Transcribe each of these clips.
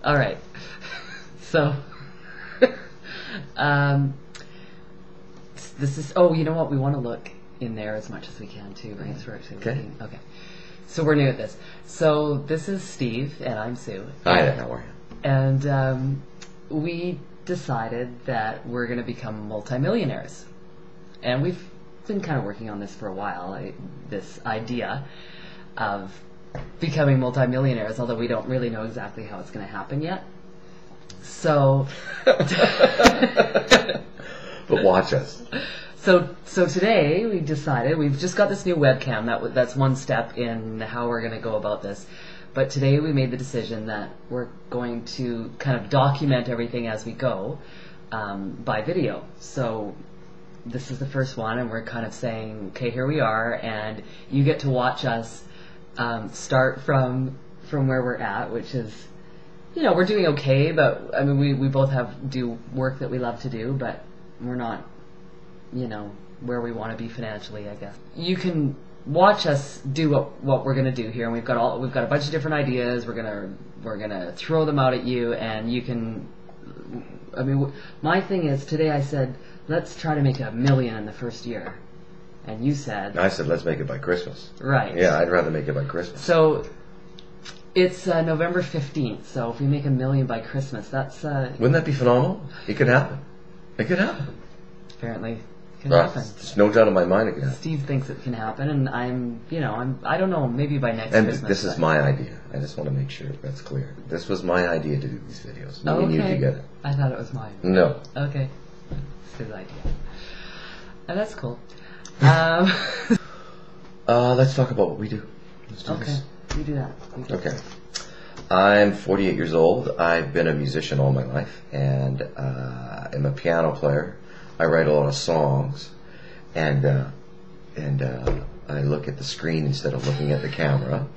All right. So, this is. Oh, you know what? We want to look in there as much as we can too, right? So we're actually looking. Okay. So we're new at this. So this is Steve, and I'm Sue. Hi there. How are you? And we decided that we're going to become multimillionaires, and we've been kind of working on this for a while. This idea of becoming multimillionaires, although we don't really know exactly how it's going to happen yet. So, but watch us. So today we decided we've just got this new webcam. That's one step in how we're going to go about this. But today we made the decision that we're going to kind of document everything as we go by video. So this is the first one, and we're kind of saying, okay, here we are, and you get to watch us start from where we're at, which is, we're doing okay, but I mean, we both do work that we love to do, but we're not, where we want to be financially, I guess. You can watch us do what we're gonna do here, and we've got a bunch of different ideas. We're gonna throw them out at you, and you can. I mean, my thing is today I said let's try to make $1 million in the first year, and you said. I said let's make it by Christmas. Right. Yeah, I'd rather make it by Christmas. So it's November 15th. So if we make $1 million by Christmas, that's. Wouldn't that be phenomenal? It could happen. It could happen. Apparently. Can happen. There's no doubt in my mind it can happen. Steve thinks it can happen, and I don't know, maybe by next and Christmas. This is my idea. I just want to make sure that's clear. This was my idea to do these videos. Me okay. and you together. I thought it was mine. No. Okay. It's his idea. That's cool. Let's talk about what we do. Let's do okay. This. You do that. Okay. I'm 48 years old. I've been a musician all my life, and I'm a piano player. I write a lot of songs, and I look at the screen instead of looking at the camera.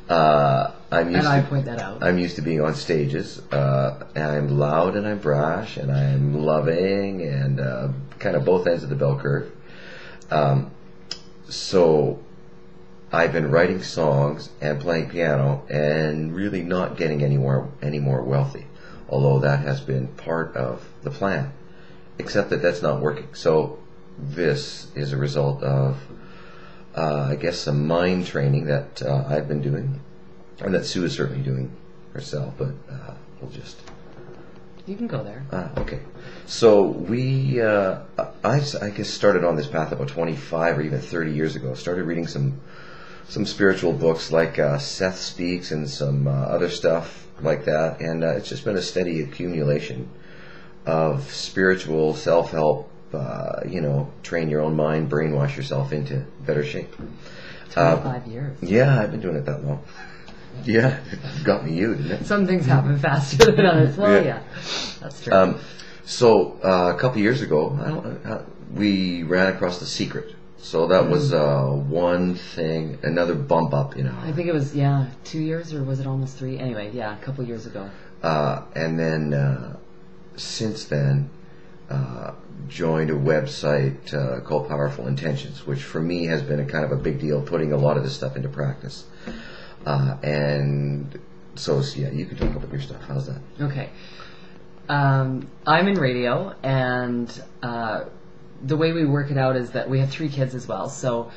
I point that out. I'm used to being on stages, and I'm loud and I'm brash and I'm loving and kind of both ends of the bell curve. So I've been writing songs and playing piano and really not getting any more wealthy, although that has been part of the plan. Except that that's not working. So this is a result of, I guess, some mind training that I've been doing, and that Sue is certainly doing herself. But we'll just. You can go there. Okay. So I guess started on this path about 25 or even 30 years ago. Started reading some spiritual books like Seth Speaks and some other stuff like that, and it's just been a steady accumulation of spiritual self-help, train your own mind, brainwash yourself into better shape. 25 years. Yeah, I've been doing it that long. Yeah, it got me you, didn't it? Some things happen faster than others. Well, yeah, that's true. So a couple years ago, we ran across The Secret. So that was one thing, another bump up, I think it was 2 years, or was it almost 3? Anyway, a couple years ago. And then. Since then, joined a website called Powerful Intentions, which for me has been a kind of a big deal, putting a lot of this stuff into practice. And so, you can talk about your stuff. How's that? Okay. I'm in radio, and the way we work it out is that we have 3 kids as well. So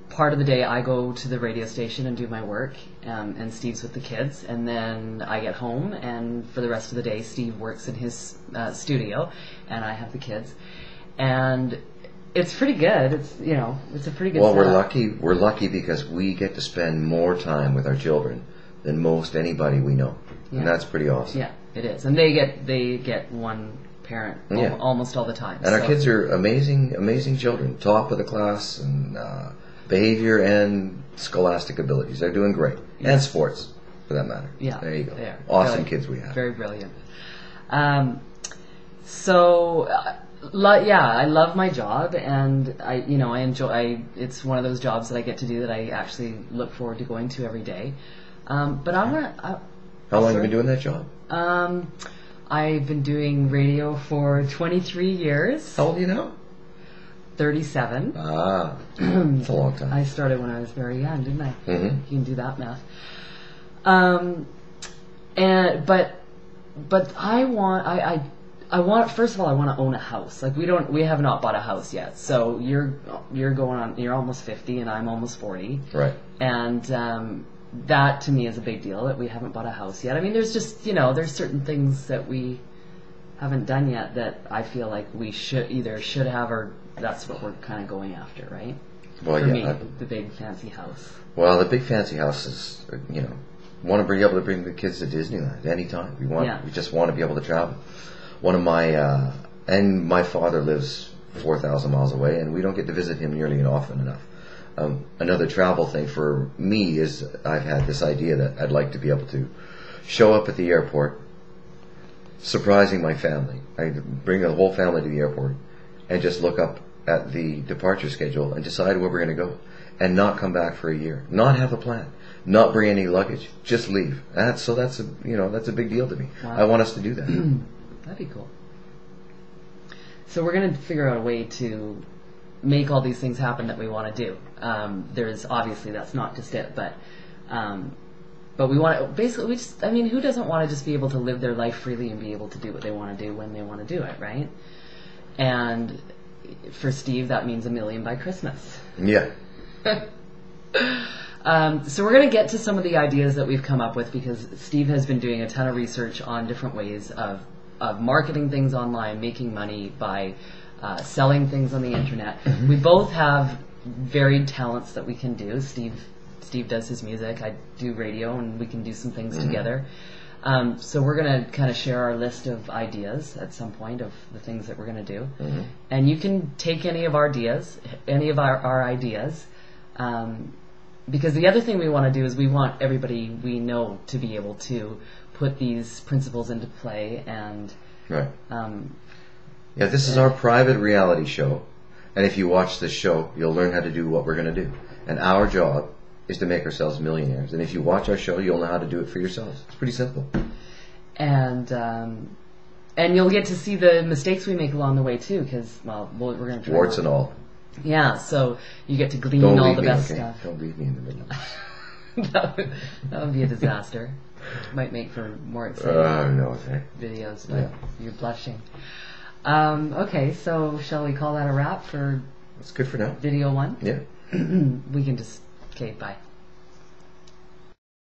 part of the day I go to the radio station and do my work, and Steve's with the kids, and then I get home, and for the rest of the day Steve works in his studio, and I have the kids, and it's pretty good. It's a pretty good Well, setup. we're lucky because we get to spend more time with our children than most anybody we know, and that's pretty awesome. Yeah, it is, and they get one parent almost all the time. And our kids are amazing children, top of the class, and behavior and scholastic abilities. They're doing great. Yeah. And sports, for that matter. Yeah, there you go. They are. Awesome kids we have. Very brilliant. I love my job, and I enjoy. It's one of those jobs that I get to do that I actually look forward to going to every day. But I want to. How long have you been doing that job? I've been doing radio for 23 years. How old are you now? 37. Ah, it's a long time. I started when I was very young, didn't I? Mm-hmm. You can do that math. And but I want, first of all, I want to own a house. Like we have not bought a house yet. So you're almost 50 and I'm almost 40. Right. And that to me is a big deal that we haven't bought a house yet. I mean, there's just, there's certain things that we haven't done yet that I feel like we should have, or that's what we're kind of going after, right? Well, For yeah. me, the big fancy house. Well, the big fancy house is, want to be able to bring the kids to Disneyland anytime. We just want to be able to travel. One of my, and my father lives 4,000 miles away, and we don't get to visit him nearly often enough. Another travel thing for me is I've had this idea that I'd like to be able to show up at the airport, surprising my family. I bring the whole family to the airport and just look up at the departure schedule and decide where we're going to go, and not come back for a year, not have a plan, not bring any luggage, just leave. That's a big deal to me. Wow. I want us to do that. That'd be cool. So we're going to figure out a way to make all these things happen that we want to do. There's obviously, that's not just it, but we want to, basically, who doesn't want to just be able to live their life freely and be able to do what they want to do when they want to do it, right? And for Steve, that means $1 million by Christmas. Yeah. So we're going to get to some of the ideas that we've come up with, because Steve has been doing a ton of research on different ways of marketing things online, making money by selling things on the internet. Mm-hmm. We both have varied talents that we can do. Steve does his music, I do radio, and we can do some things mm-hmm. together. So we're going to kind of share our list of ideas at some point of the things that we're going to do. Mm-hmm. And you can take any of our ideas, because the other thing we want to do is we want everybody we know to be able to put these principles into play. And right. This is our private reality show, and if you watch this show, you'll learn how to do what we're going to do. And our job is to make ourselves millionaires. And if you watch our show, you'll know how to do it for yourselves. It's pretty simple. And you'll get to see the mistakes we make along the way too, because we're going to try warts and all. Yeah, so you get to glean all the best stuff. Don't leave me in the middle. that would be a disaster. Might make for more exciting no, videos, but you're blushing. Okay, so shall we call that a wrap for? That's good for now. Video 1? Yeah. We can just. Okay, bye.